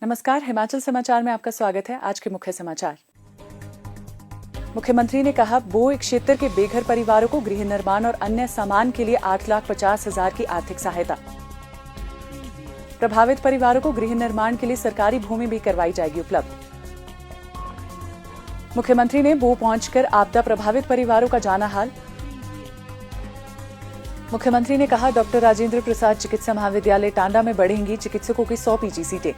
नमस्कार, हिमाचल समाचार में आपका स्वागत है। आज के मुख्य समाचार। मुख्यमंत्री ने कहा, बोई क्षेत्र के बेघर परिवारों को गृह निर्माण और अन्य सामान के लिए 8,50,000 की आर्थिक सहायता। प्रभावित परिवारों को गृह निर्माण के लिए सरकारी भूमि भी करवाई जाएगी उपलब्ध। मुख्यमंत्री ने बो पहुंचकर आपदा प्रभावित परिवारों का जाना हाल। मुख्यमंत्री ने कहा, डॉक्टर राजेंद्र प्रसाद चिकित्सा महाविद्यालय टांडा में बढ़ेंगी चिकित्सकों की 100 पीजी सीटें।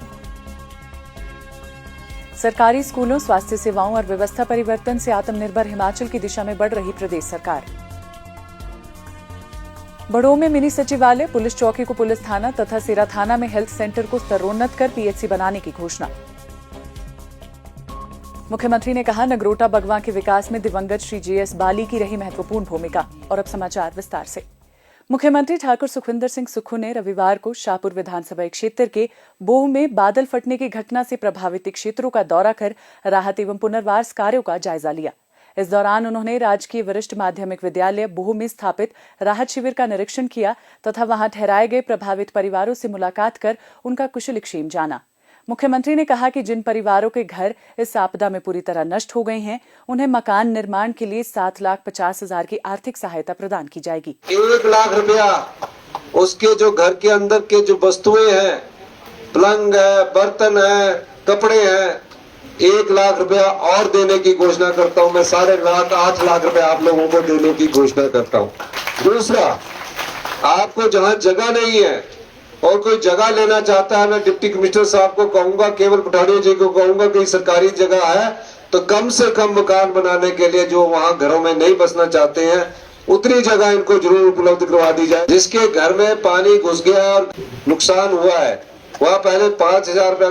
सरकारी स्कूलों, स्वास्थ्य सेवाओं और व्यवस्था परिवर्तन से आत्मनिर्भर हिमाचल की दिशा में बढ़ रही प्रदेश सरकार। बड़ों में मिनी सचिवालय, पुलिस चौकी को पुलिस थाना तथा सिरा थाना में हेल्थ सेंटर को स्तरोन्नत कर पीएचसी बनाने की घोषणा। मुख्यमंत्री ने कहा, नगरोटा बगवा के विकास में दिवंगत श्री जेएस बाली की रही महत्वपूर्ण भूमिका। और अब समाचार विस्तार से। मुख्यमंत्री ठाकुर सुखविंदर सिंह सुक्खू ने रविवार को शाहपुर विधानसभा क्षेत्र के बोह में बादल फटने की घटना से प्रभावित क्षेत्रों का दौरा कर राहत एवं पुनर्वास कार्यों का जायजा लिया। इस दौरान उन्होंने राजकीय वरिष्ठ माध्यमिक विद्यालय बोह में स्थापित राहत शिविर का निरीक्षण किया तथा वहां ठहराए गए प्रभावित परिवारों से मुलाकात कर उनका कुशलक्षेम जाना। मुख्यमंत्री ने कहा कि जिन परिवारों के घर इस आपदा में पूरी तरह नष्ट हो गए हैं, उन्हें मकान निर्माण के लिए 7,50,000 की आर्थिक सहायता प्रदान की जाएगी। 1 लाख रुपया उसके जो घर के अंदर के जो वस्तुएं हैं, पलंग है, बर्तन है, कपड़े हैं, 1 लाख रुपया और देने की घोषणा करता हूं। मैं 8.5 लाख रुपया आप लोगों को देने की घोषणा करता हूं। दूसरा, आपको जहां जगह नहीं है और कोई जगह लेना चाहता है, मैं डिप्टी कमिश्नर साहब को कहूंगा, केवल पठानिया जी को कहूंगा कि सरकारी जगह है तो कम से कम मकान बनाने के लिए जो वहां घरों में नहीं बसना चाहते हैं उतनी जगह इनको जरूर उपलब्ध करवा दी जाए। जिसके घर में पानी घुस गया और नुकसान हुआ है, वहाँ पहले 5,000 रुपया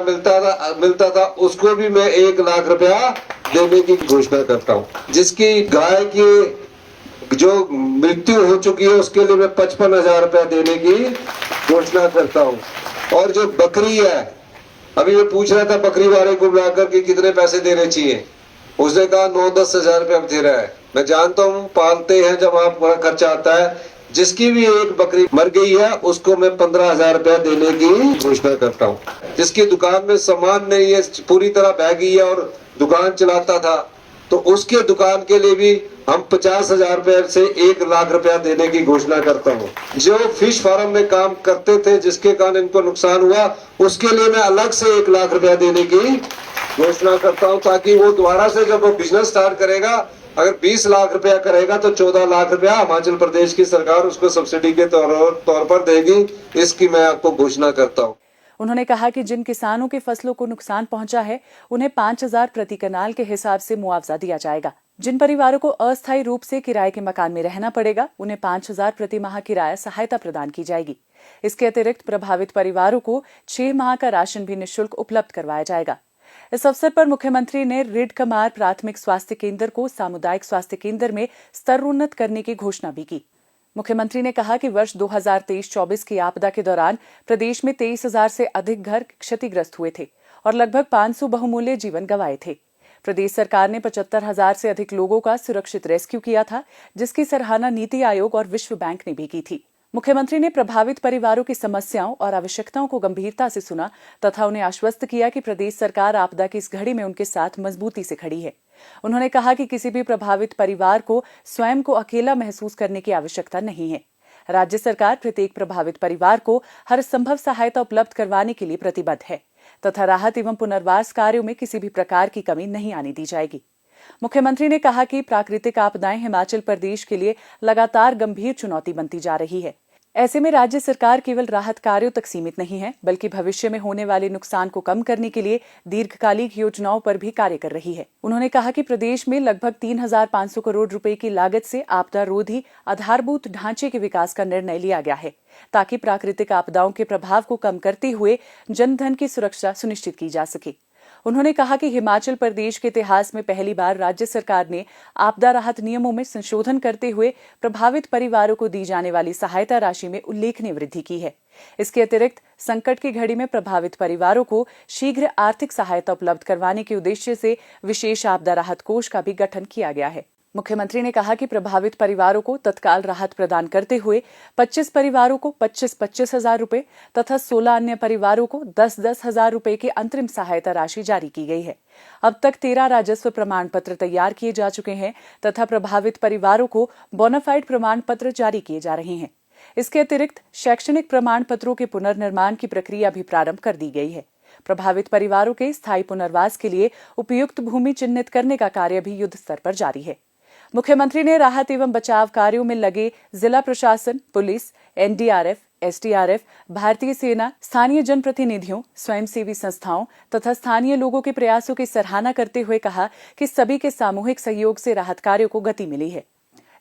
मिलता था, उसको भी मैं 1 लाख रुपया देने की घोषणा करता हूँ। जिसकी गाय की जो मृत्यु हो चुकी है उसके लिए मैं 55,000 रुपया देने की घोषणा करता हूँ। और जो बकरी है, अभी मैं पूछ रहा था बकरी वाले को बुलाकर कि कितने पैसे देने चाहिए, उसने कहा 9-10 हजार रुपया दे रहा है। मैं जानता हूँ पालते हैं, जब आप बड़ा खर्चा आता है। जिसकी भी एक बकरी मर गई है उसको मैं 15,000 रुपया देने की घोषणा करता हूँ। जिसकी दुकान में सामान नहीं है, पूरी तरह बह गई है और दुकान चलाता था, तो उसके दुकान के लिए भी हम 50,000 रुपए से 1 लाख रुपया देने की घोषणा करता हूँ। जो फिश फार्म में काम करते थे जिसके कारण इनको नुकसान हुआ, उसके लिए मैं अलग से 1 लाख रुपया देने की घोषणा करता हूँ, ताकि वो दोबारा से जब वो बिजनेस स्टार्ट करेगा, अगर 20 लाख रुपया करेगा तो 14 लाख रुपया हिमाचल प्रदेश की सरकार उसको सब्सिडी के तौर पर देगी। इसकी मैं आपको घोषणा करता हूँ। उन्होंने कहा कि जिन किसानों की फसलों को नुकसान पहुंचा है, उन्हें 5,000 प्रति कनाल के हिसाब से मुआवजा दिया जाएगा। जिन परिवारों को अस्थायी रूप से किराए के मकान में रहना पड़ेगा, उन्हें 5,000 प्रति माह किराया सहायता प्रदान की जाएगी। इसके अतिरिक्त प्रभावित परिवारों को 6 माह का राशन भी निःशुल्क उपलब्ध करवाया जाएगा। इस अवसर पर मुख्यमंत्री ने रिडकमार प्राथमिक स्वास्थ्य केंद्र को सामुदायिक स्वास्थ्य केंद्र में स्तरोन्नत करने की घोषणा भी की। मुख्यमंत्री ने कहा कि वर्ष 2023-24 की आपदा के दौरान प्रदेश में 23,000 से अधिक घर क्षतिग्रस्त हुए थे और लगभग 500 बहुमूल्य जीवन गंवाए थे। प्रदेश सरकार ने 75,000 से अधिक लोगों का सुरक्षित रेस्क्यू किया था, जिसकी सराहना नीति आयोग और विश्व बैंक ने भी की थी। मुख्यमंत्री ने प्रभावित परिवारों की समस्याओं और आवश्यकताओं को गंभीरता से सुना तथा उन्हें आश्वस्त किया कि प्रदेश सरकार आपदा की इस घड़ी में उनके साथ मजबूती से खड़ी है। उन्होंने कहा कि किसी भी प्रभावित परिवार को स्वयं को अकेला महसूस करने की आवश्यकता नहीं है। राज्य सरकार प्रत्येक प्रभावित परिवार को हर संभव सहायता उपलब्ध करवाने के लिए प्रतिबद्ध है तथा राहत एवं पुनर्वास कार्यों में किसी भी प्रकार की कमी नहीं आने दी जाएगी। मुख्यमंत्री ने कहा कि प्राकृतिक आपदाएं हिमाचल प्रदेश के लिए लगातार गंभीर चुनौती बनती जा रही है। ऐसे में राज्य सरकार केवल राहत कार्यों तक सीमित नहीं है, बल्कि भविष्य में होने वाले नुकसान को कम करने के लिए दीर्घकालिक योजनाओं पर भी कार्य कर रही है। उन्होंने कहा कि प्रदेश में लगभग 3,500 करोड़ रुपए की लागत से आपदा रोधी आधारभूत ढांचे के विकास का निर्णय लिया गया है, ताकि प्राकृतिक आपदाओं के प्रभाव को कम करते हुए जनधन की सुरक्षा सुनिश्चित की जा सके। उन्होंने कहा कि हिमाचल प्रदेश के इतिहास में पहली बार राज्य सरकार ने आपदा राहत नियमों में संशोधन करते हुए प्रभावित परिवारों को दी जाने वाली सहायता राशि में उल्लेखनीय वृद्धि की है। इसके अतिरिक्त संकट की घड़ी में प्रभावित परिवारों को शीघ्र आर्थिक सहायता उपलब्ध करवाने के उद्देश्य से विशेष आपदा राहत कोष का भी गठन किया गया है। मुख्यमंत्री ने कहा कि प्रभावित परिवारों को तत्काल राहत प्रदान करते हुए 25 परिवारों को 25-25 हजार रुपए तथा 16 अन्य परिवारों को 10-10 हजार रुपए की अंतरिम सहायता राशि जारी की गई है। अब तक 13 राजस्व प्रमाण पत्र तैयार किए जा चुके हैं तथा प्रभावित परिवारों को बोनाफाइड प्रमाण पत्र जारी किए जा रहे हैं। इसके अतिरिक्त शैक्षणिक प्रमाण पत्रों के पुनर्निर्माण की प्रक्रिया भी प्रारंभ कर दी गई है। प्रभावित परिवारों के स्थायी पुनर्वास के लिए उपयुक्त भूमि चिन्हित करने का कार्य भी युद्ध स्तर पर जारी है। मुख्यमंत्री ने राहत एवं बचाव कार्यों में लगे जिला प्रशासन, पुलिस, एनडीआरएफ, एसडीआरएफ, भारतीय सेना, स्थानीय जनप्रतिनिधियों, स्वयंसेवी संस्थाओं तथा स्थानीय लोगों के प्रयासों की सराहना करते हुए कहा कि सभी के सामूहिक सहयोग से राहत कार्यों को गति मिली है।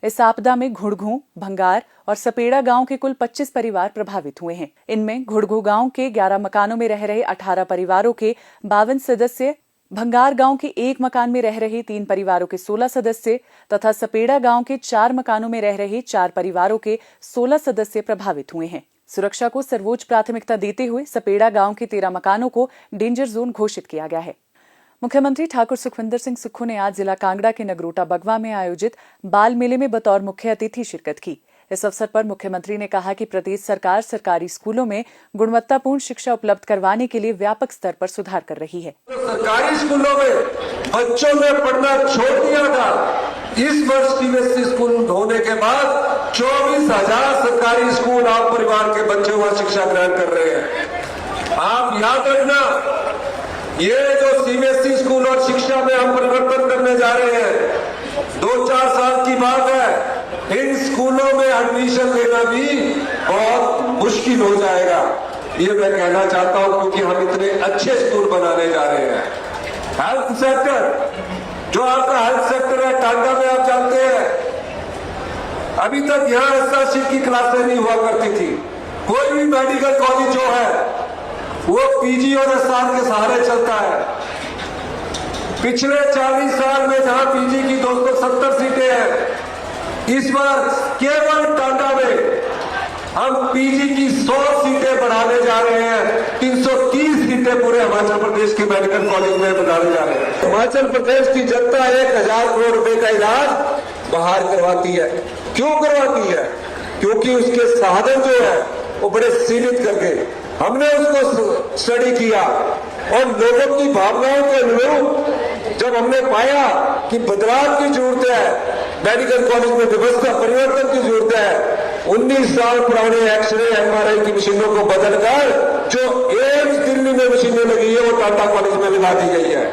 इस आपदा में घुड़घू, भंगार और सपेड़ा गांव के कुल 25 परिवार प्रभावित हुए हैं। इनमें घुड़घू गांव के 11 मकानों में रह रहे 18 परिवारों के 52 सदस्य, भंगार गांव के 1 मकान में रह रहे 3 परिवारों के 16 सदस्य तथा सपेड़ा गांव के 4 मकानों में रह रहे 4 परिवारों के 16 सदस्य प्रभावित हुए हैं। सुरक्षा को सर्वोच्च प्राथमिकता देते हुए सपेड़ा गांव के 13 मकानों को डेंजर जोन घोषित किया गया है। मुख्यमंत्री ठाकुर सुखविंदर सिंह सुक्खू ने आज जिला कांगड़ा के नगरोटा बगवा में आयोजित बाल मेले में बतौर मुख्य अतिथि शिरकत की। इस अवसर पर मुख्यमंत्री ने कहा कि प्रदेश सरकार सरकारी स्कूलों में गुणवत्तापूर्ण शिक्षा उपलब्ध करवाने के लिए व्यापक स्तर पर सुधार कर रही है। सरकारी स्कूलों में बच्चों ने पढ़ना छोड़ दिया था। इस वर्ष सीबीएसई स्कूल होने के बाद 24,000 सरकारी स्कूल आप परिवार के बच्चे वहां शिक्षा ग्रहण कर रहे हैं। आप याद रखना, ये जो सीबीएसई स्कूल और शिक्षा में हम परिवर्तन करने जा रहे हैं, 2-4 साल की बात है। इन स्कूलों में एडमिशन लेना भी बहुत मुश्किल हो जाएगा, ये मैं कहना चाहता हूं, क्योंकि हम इतने अच्छे स्कूल बनाने जा रहे हैं। हेल्थ सेक्टर, जो आपका हेल्थ सेक्टर है टांगा में, आप जानते हैं अभी तक यहां एसआरसी की क्लासें नहीं हुआ करती थी। कोई भी मेडिकल कॉलेज जो है वो पीजी और एसआर के सहारे चलता है। पिछले 40 साल में जहां पीजी की 270 सीटें हैं, इस बार केवल टांगा में हम पीजी की 100 सीटें बढ़ाने जा रहे हैं। 330 सीटें पूरे हिमाचल प्रदेश के मेडिकल कॉलेज में बढ़ाने जा रहे हैं। हिमाचल प्रदेश की जनता 1,000 करोड़ रुपए का इलाज बाहर करवाती है। क्यों करवाती है? क्योंकि उसके साधन जो है वो बड़े सीमित करके हमने उसको स्टडी किया और लोगों की भावनाओं के अनुरूप जब हमने पाया कि बदलाव की जरूरत है, मेडिकल कॉलेज में व्यवस्था परिवर्तन की जरूरत है, 19 साल पुराने एक्सरे एमआरआई की मशीनों को बदलकर जो एम्स दिल्ली में मशीनें लगी है वो टाटा कॉलेज में लगा दी गई है।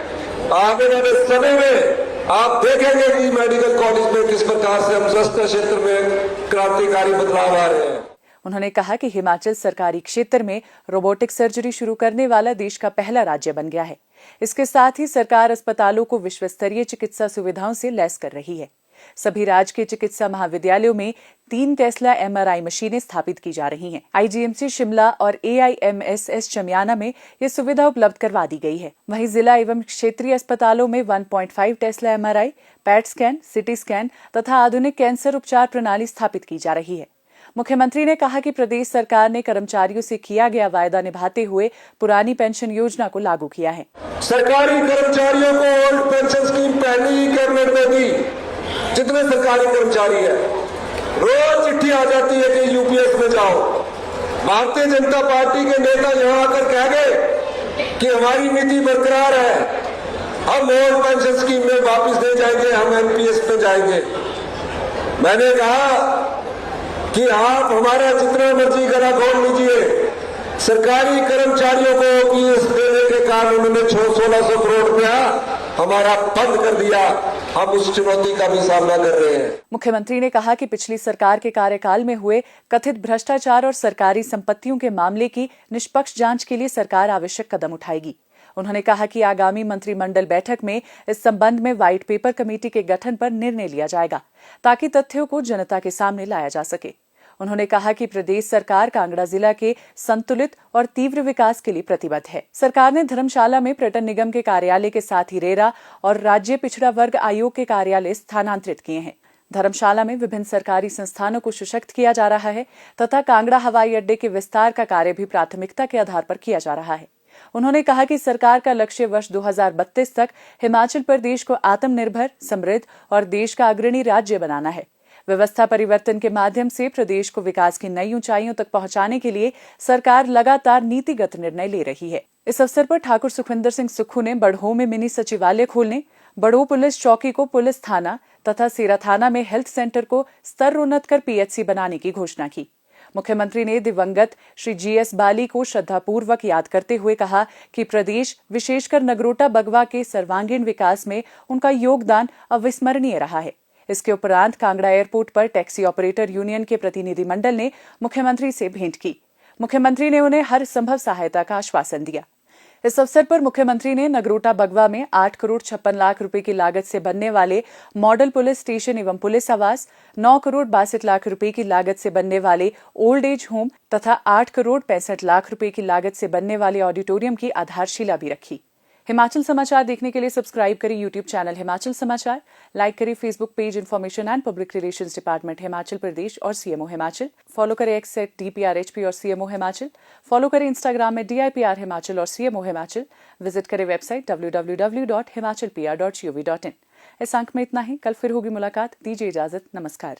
आगे वाले समय में आप देखेंगे कि मेडिकल कॉलेज में किस प्रकार से हम स्वास्थ्य क्षेत्र में क्रांतिकारी बदलाव आ रहे हैं। उन्होंने कहा कि हिमाचल सरकारी क्षेत्र में रोबोटिक सर्जरी शुरू करने वाला देश का पहला राज्य बन गया है। इसके साथ ही सरकार अस्पतालों को विश्व स्तरीय चिकित्सा सुविधाओं से लैस कर रही है। सभी राजकीय चिकित्सा महाविद्यालयों में 3 टेस्ला एमआरआई मशीनें स्थापित की जा रही हैं। आईजीएमसी शिमला और एआईएमएसएस चमियाना में ये सुविधा उपलब्ध करवा दी गई है। वहीं जिला एवं क्षेत्रीय अस्पतालों में 1.5 Tesla MRI, PET scan, CT scan तथा आधुनिक कैंसर उपचार प्रणाली स्थापित की जा रही है। मुख्यमंत्री ने कहा कि प्रदेश सरकार ने कर्मचारियों से किया गया वायदा निभाते हुए पुरानी पेंशन योजना को लागू किया है। सरकारी कर्मचारियों को ओल्ड पेंशन स्कीम पहले ही कैबिनेट में दी। जितने सरकारी कर्मचारी है, रोज चिट्ठी आ जाती है कि यूपीएस में जाओ। भारतीय जनता पार्टी के नेता यहां आकर कह गए कि हमारी नीति बरकरार है, हम ओल्ड पेंशन स्कीम में वापस नहीं जाएंगे, हम एनपीएस में जाएंगे। मैंने कहा कि आप हमारा जितना मर्जी गला खोल लीजिए, सरकारी कर्मचारियों को पीएस देने के कारण उन्होंने 1600 करोड़ रुपया हमारा बंद कर दिया। हम उस चुनौती का भी सामना कर रहे हैं। मुख्यमंत्री ने कहा कि पिछली सरकार के कार्यकाल में हुए कथित भ्रष्टाचार और सरकारी संपत्तियों के मामले की निष्पक्ष जांच के लिए सरकार आवश्यक कदम उठाएगी। उन्होंने कहा कि आगामी मंत्रिमंडल बैठक में इस संबंध में व्हाइट पेपर कमेटी के गठन पर निर्णय लिया जाएगा ताकि तथ्यों को जनता के सामने लाया जा सके। उन्होंने कहा कि प्रदेश सरकार कांगड़ा जिला के संतुलित और तीव्र विकास के लिए प्रतिबद्ध है। सरकार ने धर्मशाला में पर्यटन निगम के कार्यालय के साथ ही रेरा और राज्य पिछड़ा वर्ग आयोग के कार्यालय स्थानांतरित किए हैं। धर्मशाला में विभिन्न सरकारी संस्थानों को सशक्त किया जा रहा है तथा कांगड़ा हवाई अड्डे के विस्तार का कार्य भी प्राथमिकता के आधार पर किया जा रहा है। उन्होंने कहा कि सरकार का लक्ष्य वर्ष 2032 तक हिमाचल प्रदेश को आत्मनिर्भर, समृद्ध और देश का अग्रणी राज्य बनाना है। व्यवस्था परिवर्तन के माध्यम से प्रदेश को विकास की नई ऊंचाइयों तक पहुंचाने के लिए सरकार लगातार नीतिगत निर्णय ले रही है। इस अवसर पर ठाकुर सुखविंदर सिंह सुक्खू ने बड़ोह में मिनी सचिवालय खोलने, बड़ोह पुलिस चौकी को पुलिस थाना तथा सेरा थाना में हेल्थ सेंटर को स्तरोन्नत कर पीएचसी बनाने की घोषणा की। मुख्यमंत्री ने दिवंगत श्री जीएस बाली को श्रद्धापूर्वक याद करते हुए कहा कि प्रदेश, विशेषकर नगरोटा बगवा के सर्वांगीण विकास में उनका योगदान अविस्मरणीय रहा है। इसके उपरांत कांगड़ा एयरपोर्ट पर टैक्सी ऑपरेटर यूनियन के प्रतिनिधिमंडल ने मुख्यमंत्री से भेंट की। मुख्यमंत्री ने उन्हें हर संभव सहायता का आश्वासन दिया। इस अवसर पर मुख्यमंत्री ने नगरोटा बगवा में 8 करोड़ 56 लाख रुपए की लागत से बनने वाले मॉडल पुलिस स्टेशन एवं पुलिस आवास, 9 करोड़ 62 लाख रुपए की लागत से बनने वाले ओल्ड एज होम तथा 8 करोड़ 65 लाख रुपए की लागत से बनने वाले ऑडिटोरियम की आधारशिला भी रखी। हिमाचल समाचार देखने के लिए सब्सक्राइब करें यूट्यूब चैनल हिमाचल समाचार, लाइक करें Facebook page information and public relations department Himachal Pradesh और सीएमओ हिमाचल, फॉलो करें एक्स @DPRHP और सीएमओ हिमाचल, फॉलो करें इंस्टाग्राम में DIPR हिमाचल और सीएमओ हिमाचल, विजिट करें वेबसाइट www.himachalpr.gov.in। इस अंक में इतना ही। कल फिर होगी मुलाकात। दीजिए इजाजत। नमस्कार।